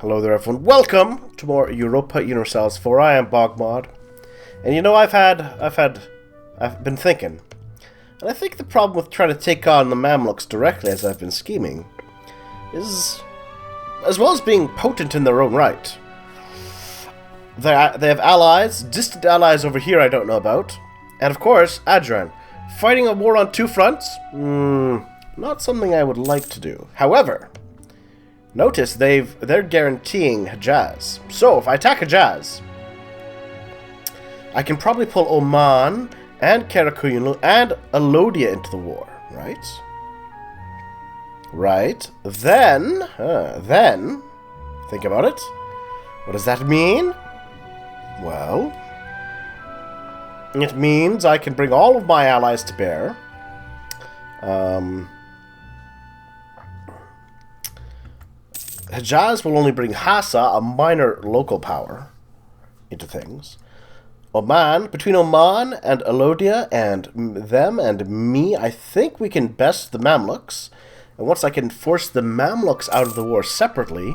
Hello there, everyone. Welcome to more Europa Universalis, for I am BogMod. And you know, I've been thinking, and I think the problem with trying to take on the Mamluks directly, as I've been scheming, is, as well as being potent in their own right, they have allies, distant allies over here I don't know about, and of course, Adran. Fighting a war on two fronts? Not something I would like to do. However, notice they're guaranteeing Hejaz. So if I attack Hejaz, I can probably pull Oman and Karakuyunlu and Alodia into the war, right? Right. Then, think about it. What does that mean? Well, it means I can bring all of my allies to bear. Hejaz will only bring Hassa, a minor local power, into things. Oman, between Oman and Alodia and them and me, I think we can best the Mamluks. And once I can force the Mamluks out of the war separately,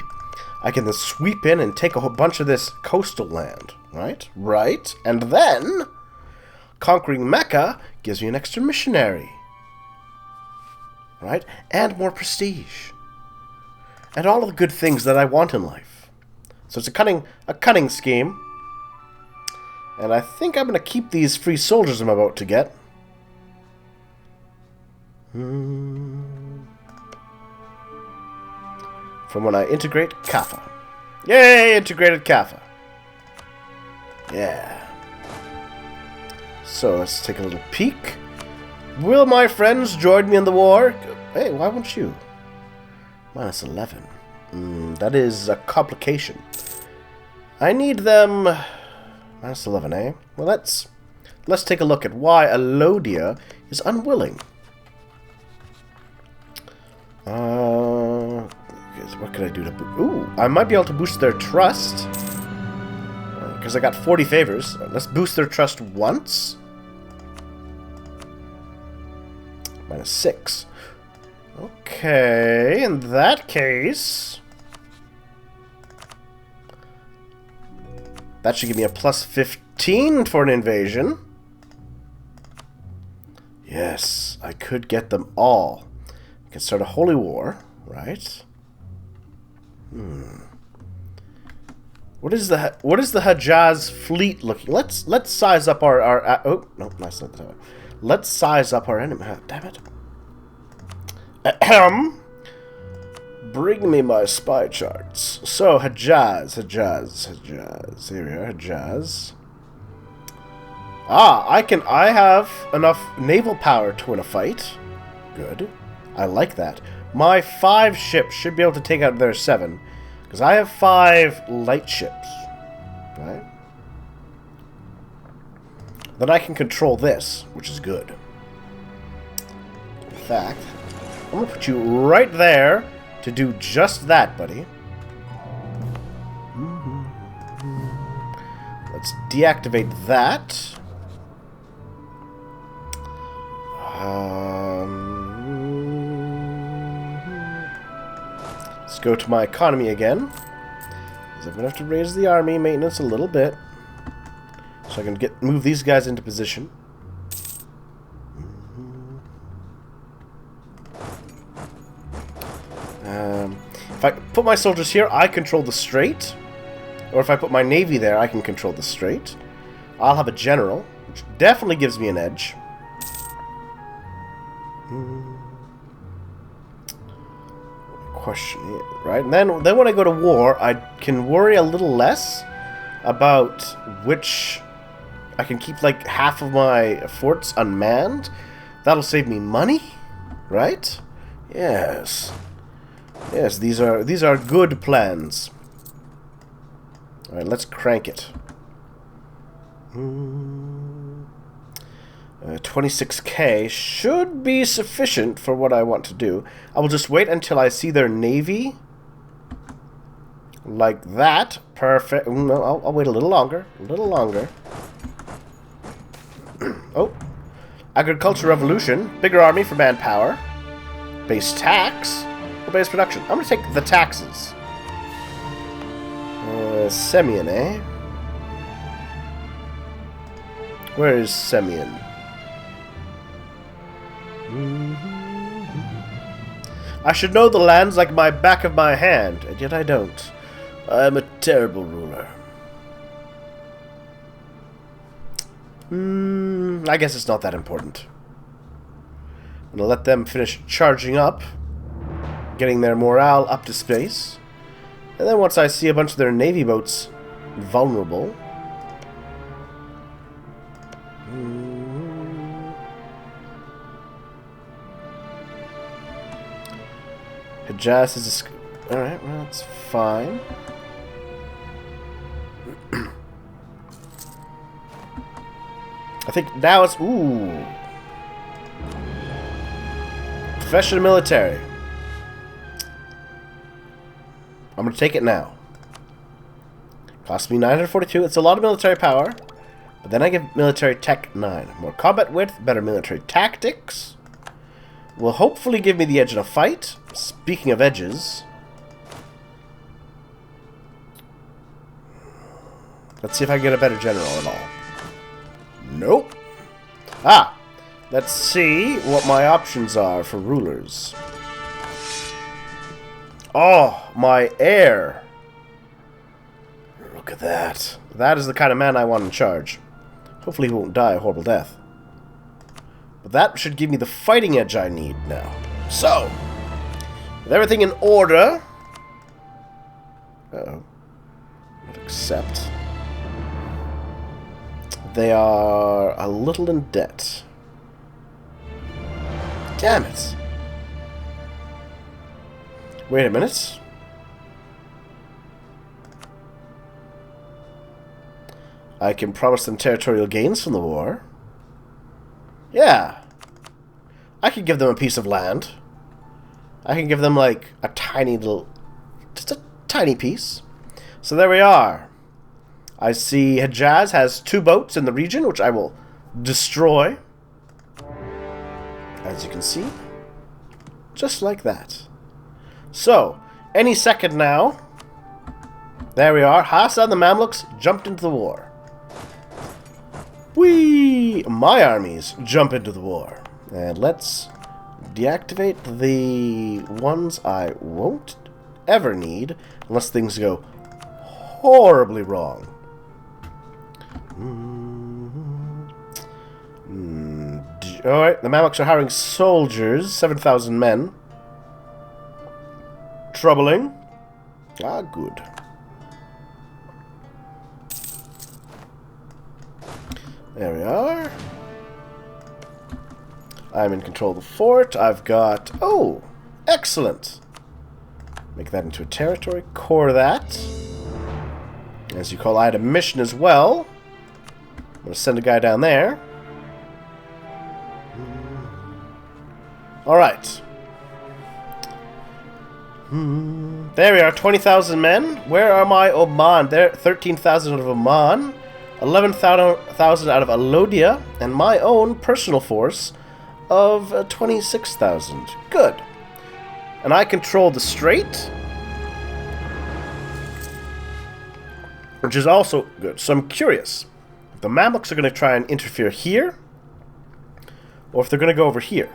I can then sweep in and take a whole bunch of this coastal land. Right? Right. And then, conquering Mecca gives me an extra missionary. Right? And more prestige. And all of the good things that I want in life. So it's a cunning scheme. And I think I'm going to keep these free soldiers I'm about to get. From when I integrate Kaffa. Yay! Integrated Kaffa. Yeah. So let's take a little peek. Will my friends join me in the war? Hey, why won't you? Minus 11. That is a complication. I need them... Minus 11, eh? Well, let's take a look at why Alodia is unwilling. What can I do to boost? Ooh, I might be able to boost their trust. Because I got 40 favors. Let's boost their trust once. Minus 6. Okay, in that case... That should give me a plus 15 for an invasion. Yes, I could get them all. I can start a holy war, right? What is the Hejaz fleet looking? Let's size up our oh no, that's not the. Let's size up our enemy. Damn it. Ahem. Bring me my spy charts. So, Hejaz. Here we are, Hejaz. Ah, I have enough naval power to win a fight. Good. I like that. My 5 ships should be able to take out their 7. Because I have 5 light ships. Right? Then I can control this, which is good. In fact, I'm going to put you right there to do just that, buddy. Let's deactivate that. Let's go to my economy again. Because I'm going to have to raise the army maintenance a little bit. So I can move these guys into position. If I put my soldiers here, I control the strait. Or if I put my navy there, I can control the strait. I'll have a general, which definitely gives me an edge. Question, right? And then when I go to war, I can worry a little less about which... I can keep like half of my forts unmanned. That'll save me money, right? Yes. Yes, these are good plans. All right, let's crank it. 26k should be sufficient for what I want to do. I will just wait until I see their navy. Like that. Perfect. No, I'll wait a little longer. A little longer. Oh. Agriculture revolution. Bigger army for manpower. Base tax. Or base production. I'm going to take the taxes. Semyon, eh? Where is Semyon? I should know the lands like my back of my hand, and yet I don't. I am a terrible ruler. I guess it's not that important. I'm gonna let them finish charging up, getting their morale up to space, and then once I see a bunch of their navy boats vulnerable, Hijaz is a... Alright, well, that's fine. I think now it's... Ooh. Professional military. I'm going to take it now. Cost me 942. It's a lot of military power. But then I give military tech 9. More combat width, better military tactics. Will hopefully give me the edge in a fight. Speaking of edges. Let's see if I can get a better general at all. Nope. Ah! Let's see what my options are for rulers. Oh, my heir. Look at that. That is the kind of man I want in charge. Hopefully he won't die a horrible death. But that should give me the fighting edge I need now. So, with everything in order... Uh-oh. Not accept. They are a little in debt. Damn it. Wait a minute. I can promise them territorial gains from the war. Yeah. I can give them a piece of land. I can give them, like, a tiny little... Just a tiny piece. So there we are. I see Hijaz has 2 boats in the region, which I will destroy. As you can see. Just like that. So, any second now. There we are. Hassan the Mamluks jumped into the war. Whee! My armies jump into the war. And let's deactivate the ones I won't ever need unless things go horribly wrong. Alright, the Mamluks are hiring soldiers, 7,000 men. Troubling. Ah, good. There we are. I'm in control of the fort. I've got... Oh! Excellent! Make that into a territory. Core that. As you call, I had a mission as well. I'm going to send a guy down there. Alright. There we are, 20,000 men. Where are my Oman? There, 13,000 out of Oman. 11,000 out of Alodia. And my own personal force of 26,000. Good. And I control the strait. Which is also good. So I'm curious. If the Mamluks are going to try and interfere here. Or if they're going to go over here.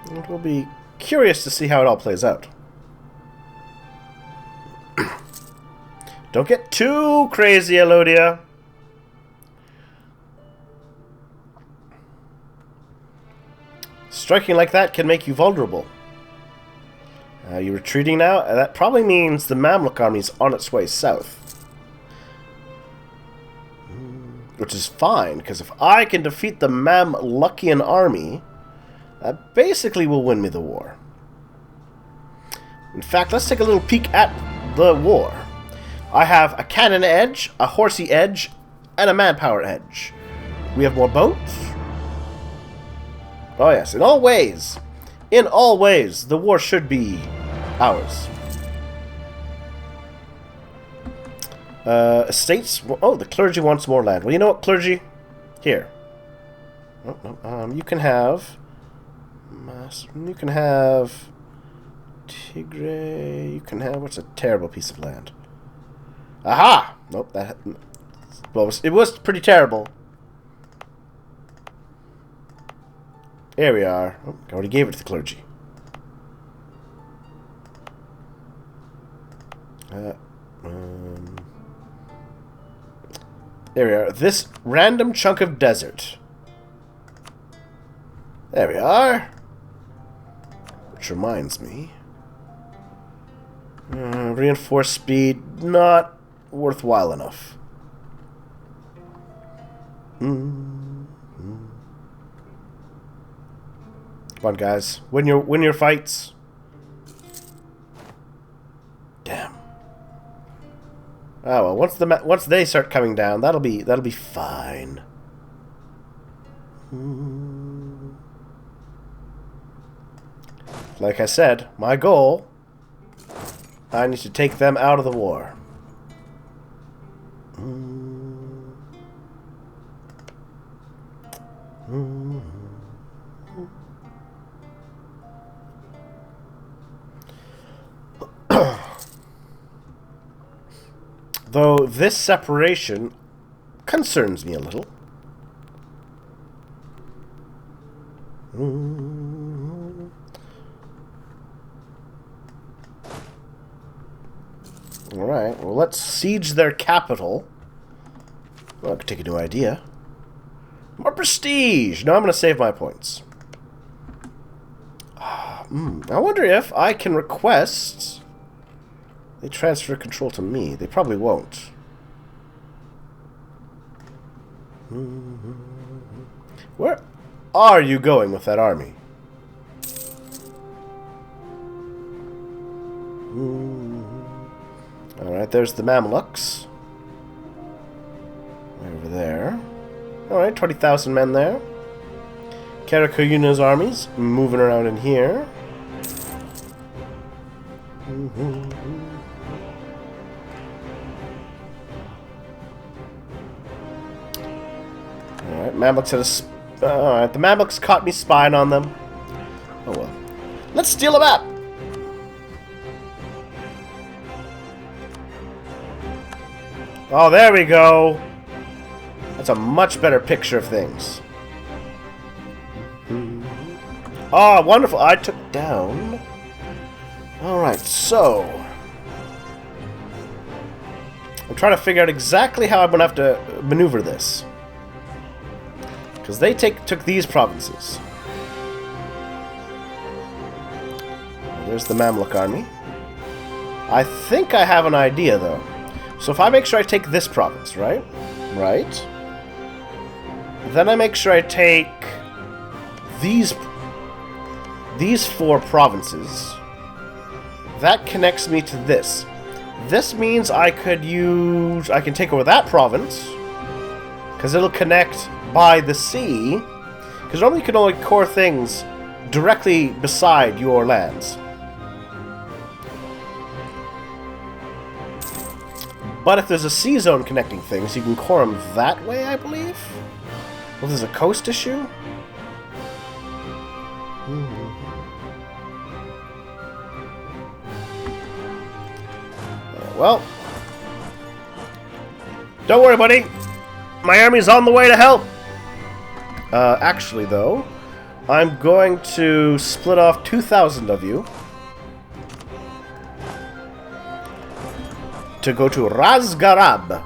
It will be curious to see how it all plays out. Don't get too crazy, Alodia. Striking like that can make you vulnerable. Are you retreating now? That probably means the Mamluk army is on its way south. Which is fine, because if I can defeat the Mamlukian army, that basically will win me the war. In fact, let's take a little peek at the war. I have a cannon edge, a horsey edge, and a manpower edge. We have more boats. Oh yes, in all ways, the war should be ours. Estates. Oh, the clergy wants more land. Well, you know what, clergy? Here. Oh, no. You can have. You can have. Tigray. You can have. What's a terrible piece of land? Aha! Nope, that... Well, it was pretty terrible. There we are. Oh, I already gave it to the clergy. There we are. This random chunk of desert. There we are. Which reminds me. Reinforced speed, not worthwhile enough. Come on, guys. Win your fights. Damn. Oh well, once they start coming down, that'll be fine. Like I said, my goal, I need to take them out of the war. Though this separation concerns me a little. Alright, well, let's siege their capital. Well, I could take a new idea. More prestige! No, I'm going to save my points. I wonder if I can request they transfer control to me. They probably won't. Where are you going with that army? Alright, there's the Mamluks. Over there. Alright, 20,000 men there. Karakayuna's armies moving around in here. Alright, Mamluks had a... Alright, the Mamluks caught me spying on them. Oh well. Let's steal a map! Oh, there we go! That's a much better picture of things. Oh, wonderful! I took down... Alright, so... I'm trying to figure out exactly how I'm going to have to maneuver this. Because they took these provinces. There's the Mamluk army. I think I have an idea, though. So if I make sure I take this province, right? Right. Then I make sure I take these 4 provinces. That connects me to this. This means I can take over that province. Because it'll connect by the sea. Because normally you can only core things directly beside your lands. But if there's a sea zone connecting things, you can core them that way, I believe? Well, there's a coast issue? Well, don't worry, buddy. My army's on the way to help. Actually, though, I'm going to split off 2,000 of you to go to Razgarab.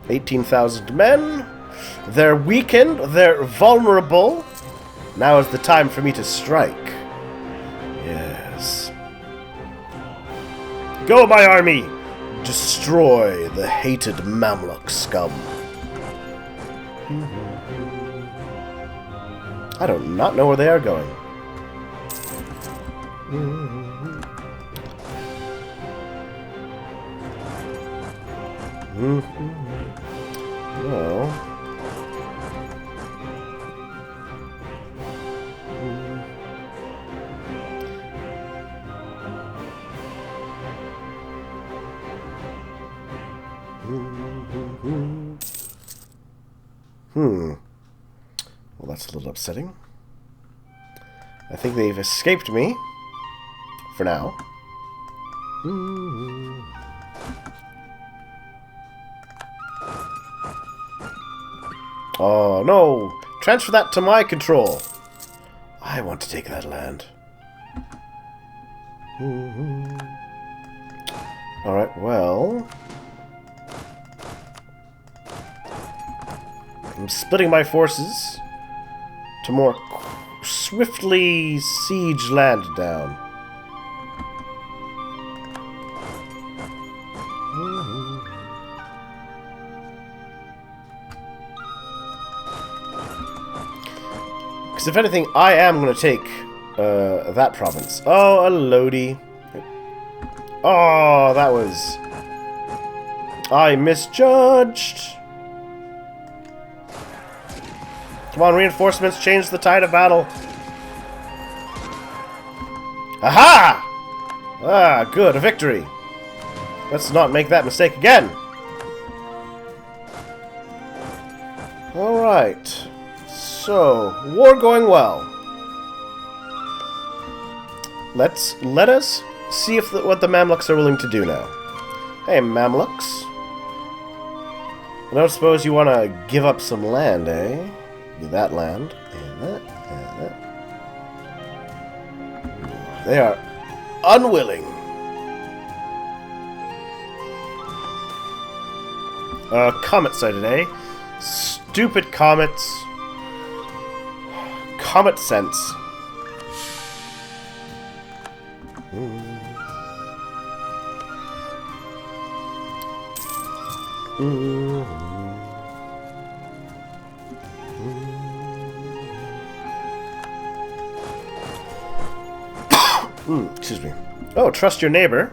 18,000 men. They're weakened. They're vulnerable. Now is the time for me to strike. Yes. Go, my army! Destroy the hated Mamluk scum. I do not know where they are going. Well... Well, that's a little upsetting. I think they've escaped me for now. Oh, no! Transfer that to my control! I want to take that land. Alright, well... I'm splitting my forces to more swiftly siege land down. Because if anything, I am going to take that province. Oh, Alodia. Oh, that was... I misjudged. Come on, reinforcements, change the tide of battle. Aha! Ah, good, a victory. Let's not make that mistake again. Alright. So, war going well. Let us see if what the Mamluks are willing to do now. Hey, Mamluks. I don't suppose you want to give up some land, eh? That land, and that, and that. They are unwilling. Comet sighted, eh? Stupid comets. Comet sense. Excuse me. Oh, trust your neighbor.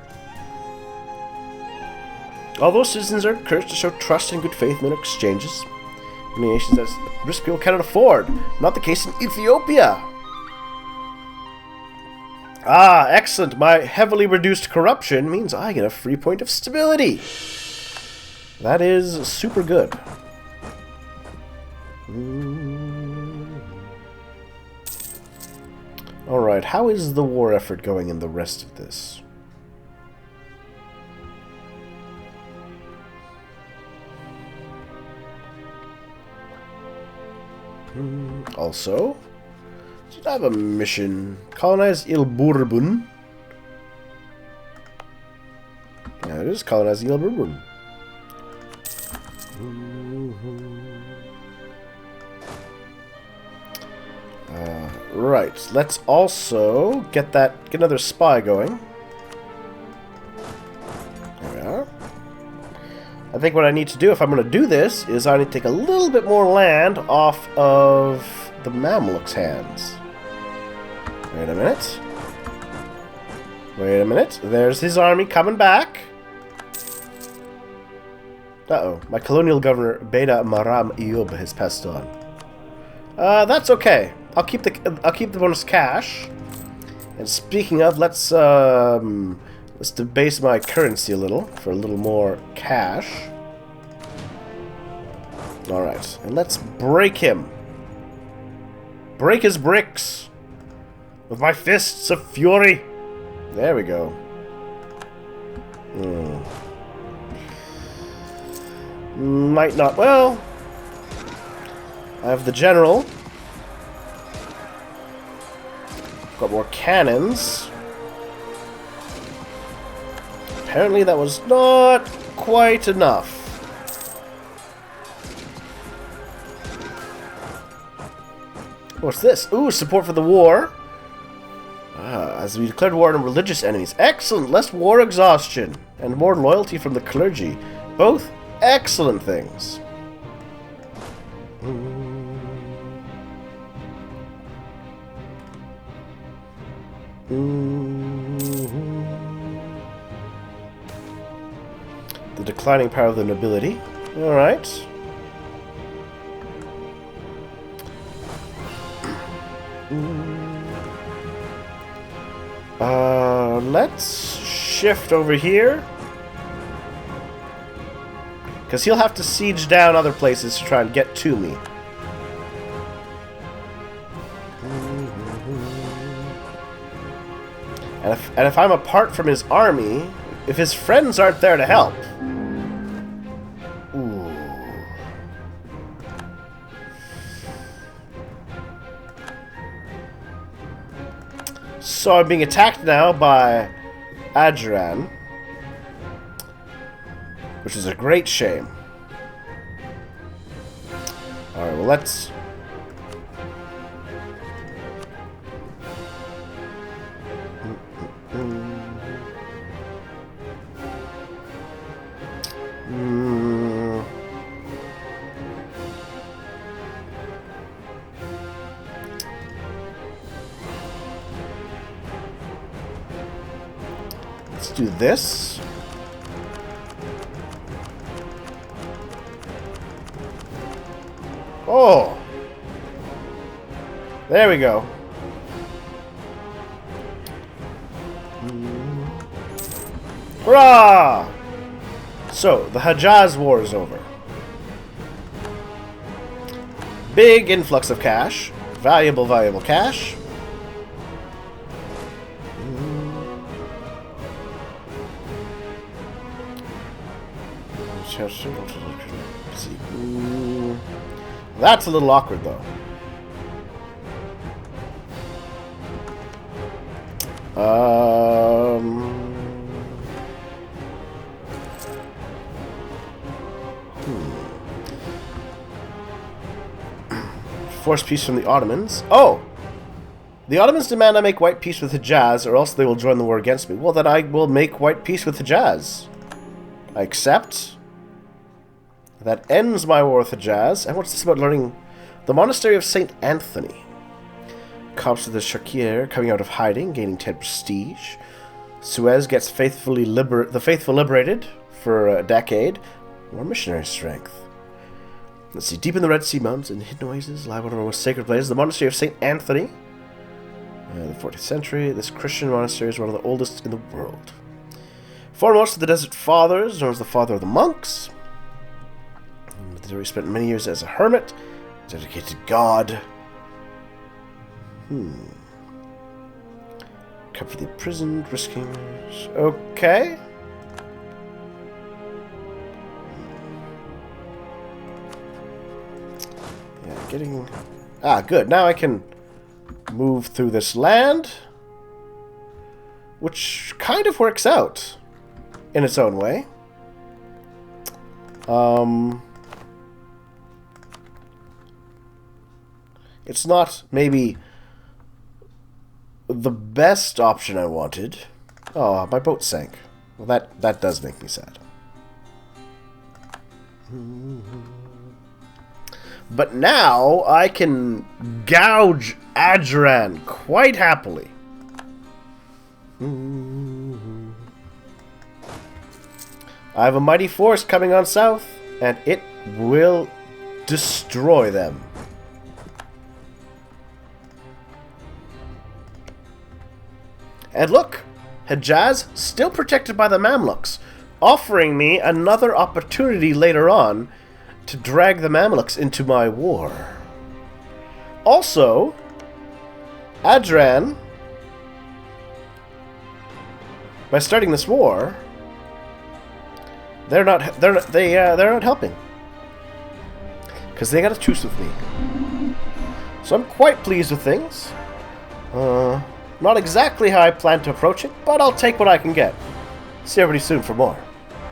Although citizens are encouraged to show trust and good faith in their exchanges, many nations as risk people cannot afford. Not the case in Ethiopia. Ah, excellent. My heavily reduced corruption means I get a free point of stability. That is super good. Alright, how is the war effort going in the rest of this? Also, should I have a mission? Colonize Il Bourbon. Yeah, it is colonizing Il Bourbon. Right, let's also get another spy going. There we are. I think what I need to do if I'm going to do this is I need to take a little bit more land off of the Mamluks' hands. Wait a minute. Wait a minute. There's his army coming back. Uh-oh. My colonial governor, Beta Maram Iyub, has passed on. That's okay. I'll keep the bonus cash. And speaking of, let's debase my currency a little for a little more cash. All right, and let's break him. Break his bricks with my fists of fury. There we go. Might not. Well, I have the general. Got more cannons. Apparently that was not quite enough. What's this? Ooh, support for the war. As we declared war on religious enemies. Excellent! Less war exhaustion. And more loyalty from the clergy. Both excellent things. The declining power of the nobility. Alright. Let's shift over here. Because he'll have to siege down other places to try and get to me. And if I'm apart from his army, if his friends aren't there to help... Ooh. So I'm being attacked now by Adran, which is a great shame. Alright, well let's... Let's do this. Oh! There we go. Hurrah! So, the Hejaz War is over. Big influx of cash. Valuable cash. That's a little awkward, though. Force peace from the Ottomans. Oh! The Ottomans demand I make white peace with Hejaz, or else they will join the war against me. Well, then I will make white peace with Hejaz. I accept. That ends my war with Hejaz. And what's this about learning? The Monastery of St. Anthony. Cops of the Shakir coming out of hiding, gaining 10 prestige. Suez gets the faithful liberated for a decade. More missionary strength. Let's see. Deep in the Red Sea Mountains and hidden oases lie one of our most sacred places. The Monastery of St. Anthony. The 14th century. This Christian monastery is one of the oldest in the world. Foremost of the Desert Fathers, known as the Father of the Monks. He spent many years as a hermit, dedicated to God. Kept for the imprisoned, risking... Okay. Yeah, getting... Ah, good. Now I can move through this land, which kind of works out in its own way. It's not maybe the best option I wanted. Oh, my boat sank. Well, that does make me sad. But now I can gouge Adran quite happily. I have a mighty force coming on south, and it will destroy them. And look, Hejaz still protected by the Mamluks, offering me another opportunity later on to drag the Mamluks into my war. Also, Adran, by starting this war, they're not helping, because they got a truce with me. So I'm quite pleased with things. Not exactly how I plan to approach it, but I'll take what I can get. See everybody soon for more.